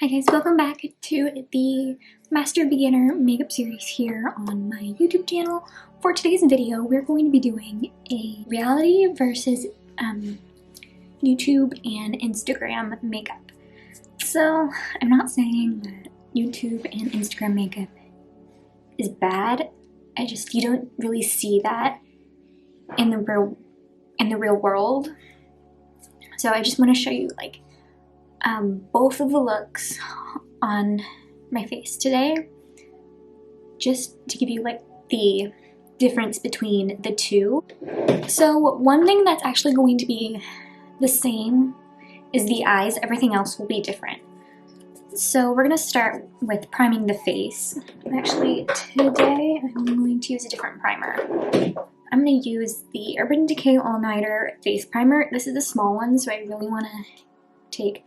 Hi guys, welcome back to the Master Beginner Makeup Series here on my YouTube channel. For today's video, we're going to be doing a reality versus YouTube and Instagram makeup. So, I'm not saying that YouTube and Instagram makeup is bad. You don't really see that in the real world. So I just want to show you both of the looks on my face today, just to give you the difference between the two. So one thing that's actually going to be the same is the eyes. Everything else will be different. So we're going to start with priming the face. Actually, today I'm going to use a different primer. I'm going to use the Urban Decay All-Nighter Face Primer. This is a small one, so I really want to take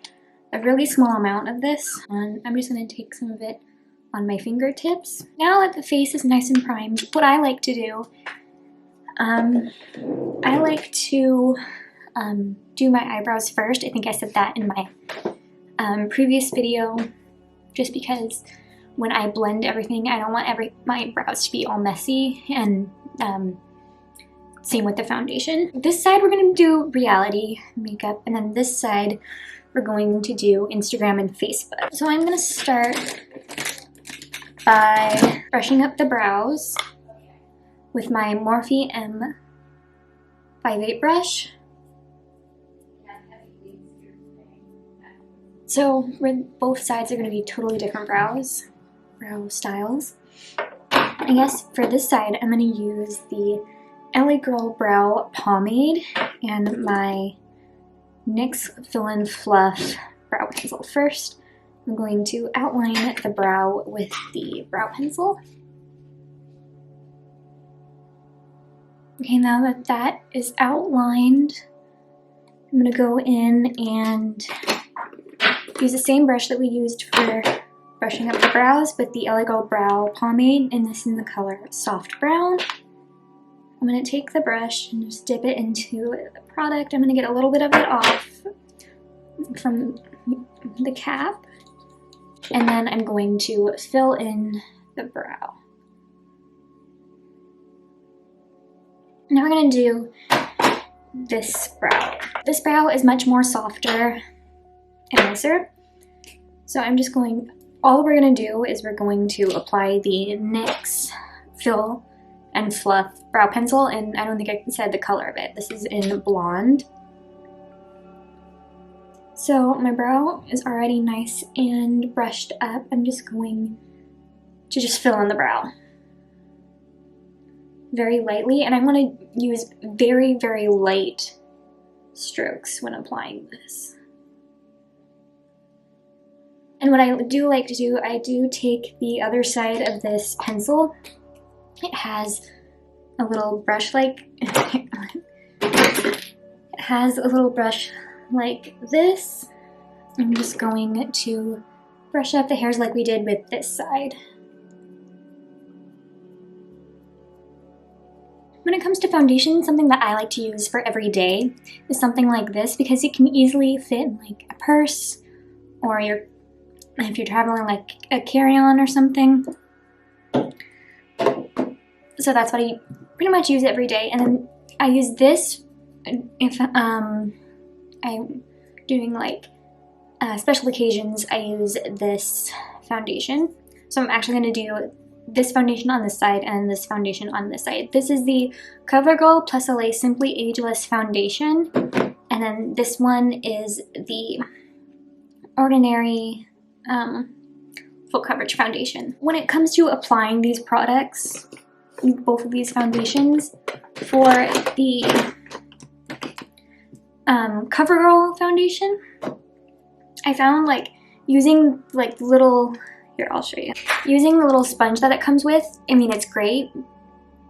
a really small amount of this, and I'm just going to take some of it on my fingertips. Now that the face is nice and primed, what I like to do, I like to do my eyebrows first. I think I said that in my previous video, just because when I blend everything, I don't want my brows to be all messy, and same with the foundation. This side we're going to do reality makeup, and then this side we're going to do Instagram and Facebook. So I'm going to start by brushing up the brows with my Morphe M.F.E.O brush. So both sides are going to be totally different brow styles. I guess for this side I'm going to use the LA Girl Brow Pomade and my NYX Fill-In Fluff brow pencil. First, I'm going to outline the brow with the brow pencil. Okay, now that that is outlined, I'm going to go in and use the same brush that we used for brushing up the brows, but the LA Girl Brow Pomade, and this in the color Soft Brown. I'm going to take the brush and just dip it into the product. I'm going to get a little bit of it off from the cap, and then I'm going to fill in the brow. Now we're going to do this brow. This brow is much more softer and nicer. So I'm just going, all we're going to do is we're going to apply the NYX Fill and Fluff brow pencil, and I don't think I said the color of it. This is in Blonde. So my brow is already nice and brushed up. I'm just going to fill in the brow very lightly, and I'm going to use very, very light strokes when applying this. And what I do like to do, I do take the other side of this pencil. It has a little brush it has a little brush like this. I'm just going to brush up the hairs like we did with this side. When it comes to foundation, something that I like to use for every day is something like this, because it can easily fit in like a purse, or if you're traveling like a carry-on or something. So that's what I pretty much use every day. And then I use this if I'm doing special occasions. I use this foundation. So I'm actually going to do this foundation on this side and this foundation on this side. This is the Covergirl Plus Olay Simply Ageless Foundation. And then this one is the Ordinary Full Coverage Foundation. When it comes to applying these products, both of these foundations, for the Covergirl foundation, I found using little, here I'll show you, using the little sponge that it comes with. I mean, it's great,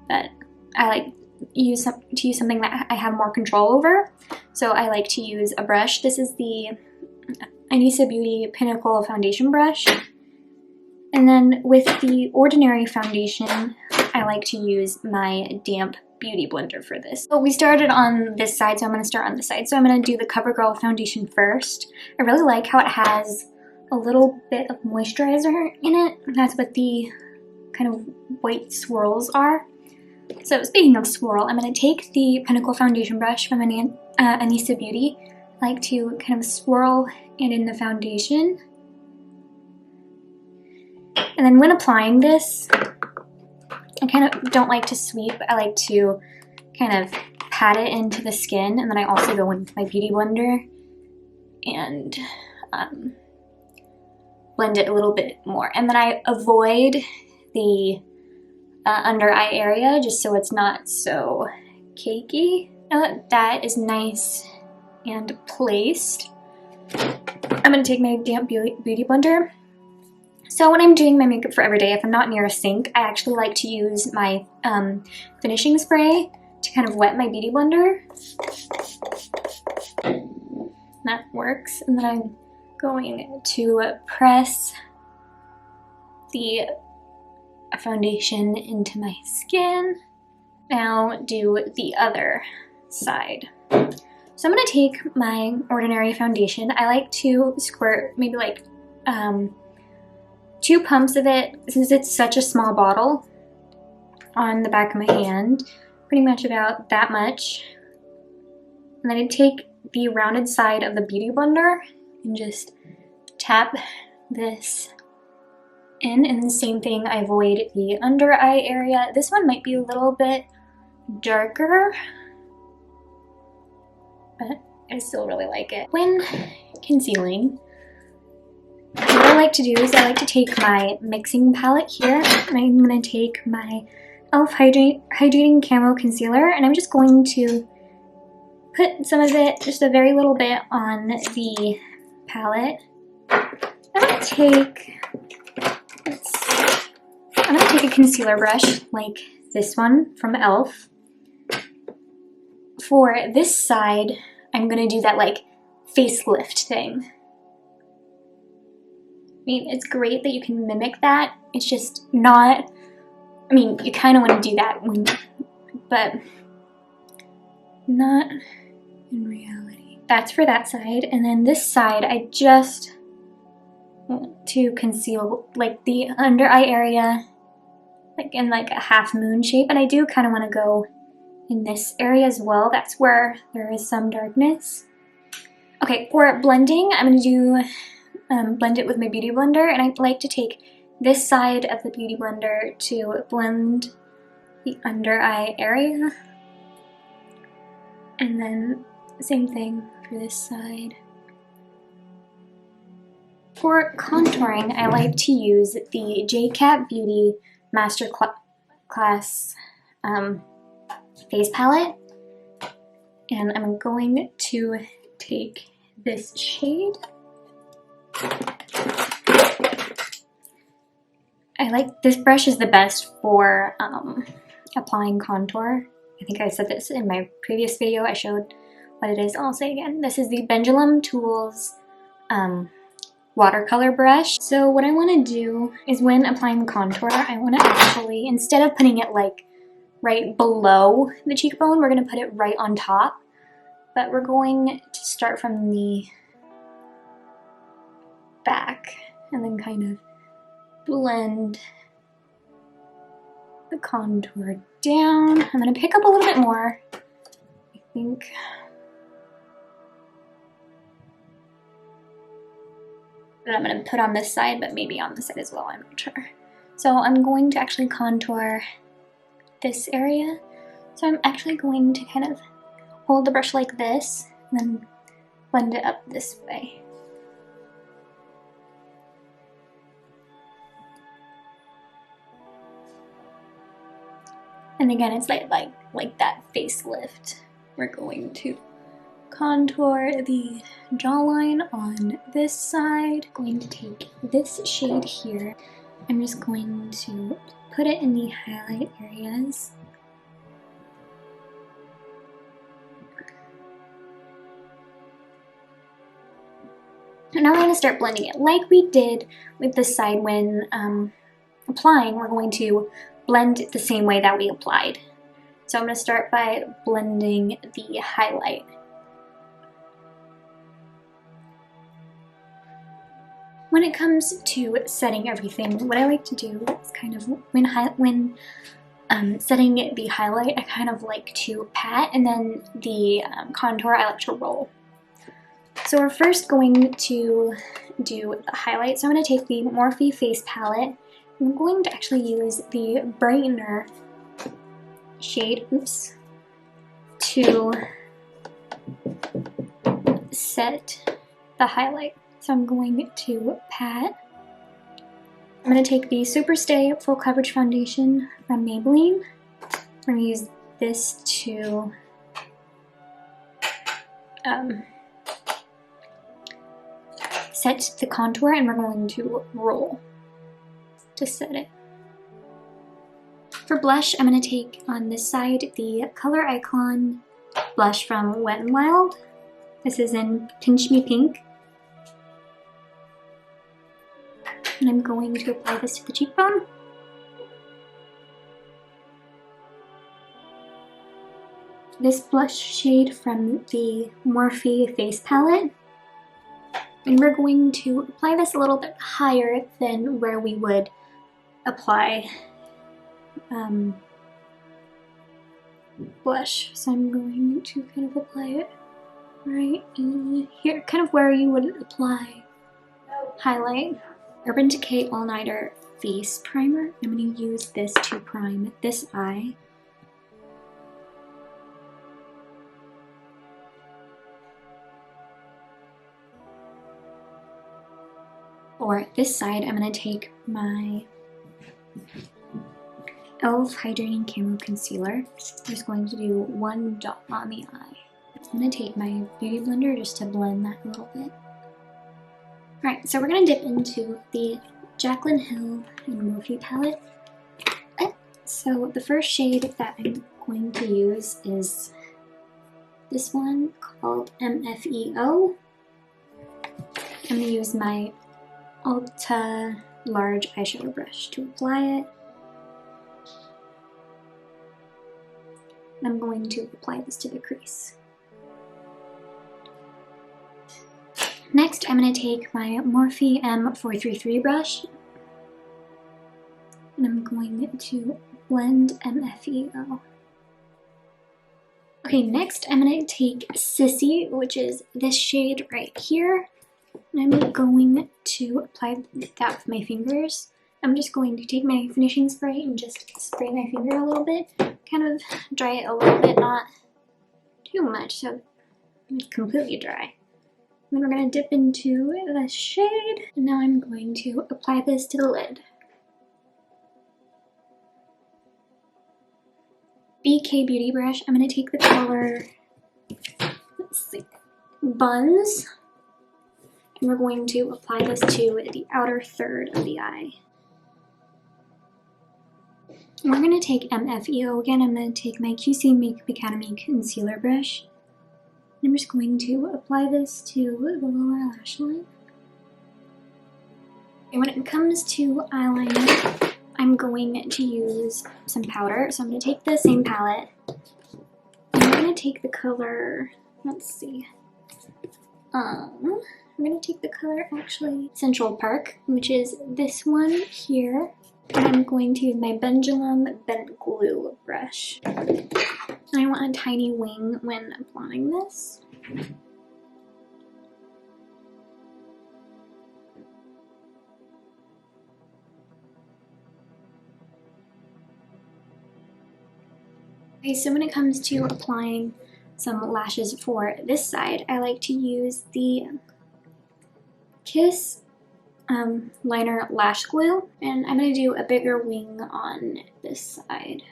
but I like to use something that I have more control over, so I like to use a brush. This is the Anissa Beauty Pinnacle Foundation brush. And then with the Ordinary foundation, I like to use my damp beauty blender for this. So we started on this side, so I'm going to start on this side. So I'm going to do the CoverGirl foundation first. I really like how it has a little bit of moisturizer in it. That's what the kind of white swirls are. So speaking of swirl, I'm going to take the Pinnacle foundation brush from Anissa Beauty. I like to kind of swirl it in the foundation. And then when applying this, I kind of don't like to sweep. I like to kind of pat it into the skin, and then I also go in with my beauty blender and blend it a little bit more. And then I avoid the under eye area just so it's not so cakey. Now that that is nice and placed, I'm going to take my damp beauty blender. So when I'm doing my makeup for every day, if I'm not near a sink, I actually like to use my finishing spray to kind of wet my beauty blender. That works. And then I'm going to press the foundation into my skin. Now do the other side. So I'm going to take my ordinary foundation. I like to squirt maybe like 2 pumps of it, since it's such a small bottle, on the back of my hand. Pretty much about that much. And then I take the rounded side of the beauty blender and just tap this in, and the same thing, I avoid the under eye area. This one might be a little bit darker, but I still really like it. When concealing, what I like to do is I like to take my mixing palette here, and I'm going to take my E.L.F. Hydrating Camo Concealer, and I'm just going to put some of it, just a very little bit, on the palette. I'm going to take a concealer brush like this one from E.L.F. For this side, I'm going to do that like facelift thing. I mean, it's great that you can mimic that. It's just not, I mean, you kind of want to do that but not in reality. That's for that side. And then this side, I just want to conceal like the under eye area, like in like a half moon shape. And I do kind of want to go in this area as well. That's where there is some darkness. Okay, for blending, I'm going to do blend it with my beauty blender, and I like to take this side of the beauty blender to blend the under eye area, and then same thing for this side. For contouring, I like to use the Jaclyn Beauty Masterclass face palette, and I'm going to take this shade. I like this brush is the best for applying contour. I think I said this in my previous video. I showed what it is. I'll say it again. This is the Pendulum Tools watercolor brush. So what I want to do is when applying the contour, I want to actually, instead of putting it like right below the cheekbone, we're going to put it right on top. But we're going to start from the back and then kind of blend the contour down. I'm going to pick up a little bit more, I think. That I'm going to put on this side, but maybe on this side as well, I'm not sure. So I'm going to actually contour this area. So I'm actually going to kind of hold the brush like this and then blend it up this way. And again, it's like that facelift. We're going to contour the jawline on this side. Going to take this shade here. I'm just going to put it in the highlight areas. And now we're going to start blending it like we did with the side when applying. We're going to blend it the same way that we applied. So I'm going to start by blending the highlight. when it comes to setting everything, what I like to do is kind of when setting the highlight, I kind of like to pat, and then the contour I like to roll. So we're first going to do the highlight. So I'm going to take the Morphe face palette. I'm going to actually use the Brightener shade, to set the highlight. So I'm going to pat. I'm going to take the Superstay Full Coverage Foundation from Maybelline. I'm going to use this to set the contour, and we're going to roll to set it. For blush, I'm going to take on this side the Color Icon blush from Wet n Wild. This is in Pinch Me Pink. And I'm going to apply this to the cheekbone. This blush shade from the Morphe face palette. And we're going to apply this a little bit higher than where we would apply blush. So I'm going to kind of apply it right in here, kind of where you would apply highlight. Urban Decay All Nighter Face Primer. I'm going to use this to prime this eye. For this side, I'm going to take my e.l.f. Hydrating Camo Concealer. I'm just going to do one dot on the eye. I'm going to take my Beauty Blender just to blend that a little bit. Alright, so we're going to dip into the Jaclyn Hill X Morphe palette. So the first shade that I'm going to use is this one called M.F.E.O. I'm going to use my Ulta large eyeshadow brush to apply it. I'm going to apply this to the crease. Next, I'm going to take my Morphe M433 brush, and I'm going to blend M.F.E.O. Okay, next I'm going to take Sissy, which is this shade right here, and I'm going to apply that with my fingers. I'm just going to take my finishing spray and just spray my finger a little bit, kind of dry it a little bit, not too much, so it's completely dry. Then we're going to dip into the shade, and now I'm going to apply this to the lid. BK Beauty brush, I'm going to take the color, let's see, Buns, and we're going to apply this to the outer third of the eye. And we're going to take M.F.E.O. again. I'm going to take my QC Makeup Academy concealer brush. I'm just going to apply this to the lower lash line. And when it comes to eyeliner, I'm going to use some powder. So I'm going to take the same palette. And I'm going to take the color, let's see. I'm going to take the color, actually, Central Park, which is this one here. And I'm going to use my Pendulum Bent Glue brush. And I want a tiny wing when applying this. Okay, so when it comes to applying some lashes for this side, I like to use the Kiss liner lash glue, and I'm going to do a bigger wing on this side.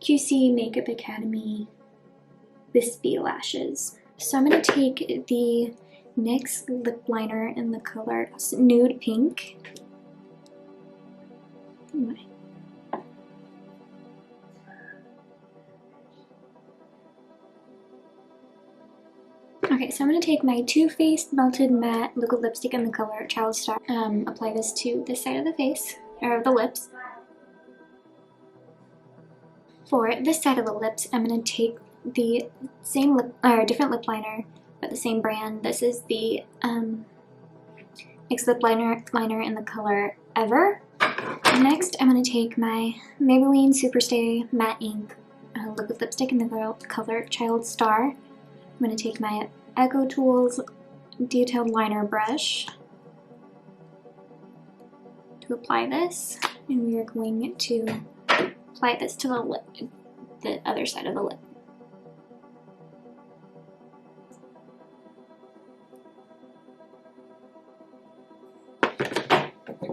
QC Makeup Academy Wispy Lashes. So I'm going to take the NYX lip liner in the color Nude Pink. Okay, so I'm going to take my Too Faced Melted Matte Liquid Lipstick in the color Child Star. Apply this to this side of the face, or of the lips. For this side of the lips, I'm going to take the same lip, or different lip liner, but the same brand. This is the X Lip liner in the color Ever. Next, I'm going to take my Maybelline Superstay Matte Ink liquid lipstick in the color Child Star. I'm going to take my Echo Tools detailed liner brush to apply this, and we are going to apply this to the lip, the other side of the lip.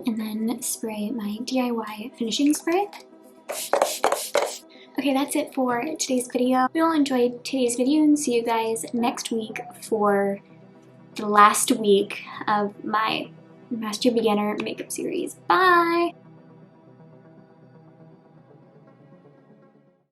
And then spray my DIY finishing spray. Okay, that's it for today's video. Hope you all enjoyed today's video and see you guys next week for the last week of my Master Beginner makeup series. Bye!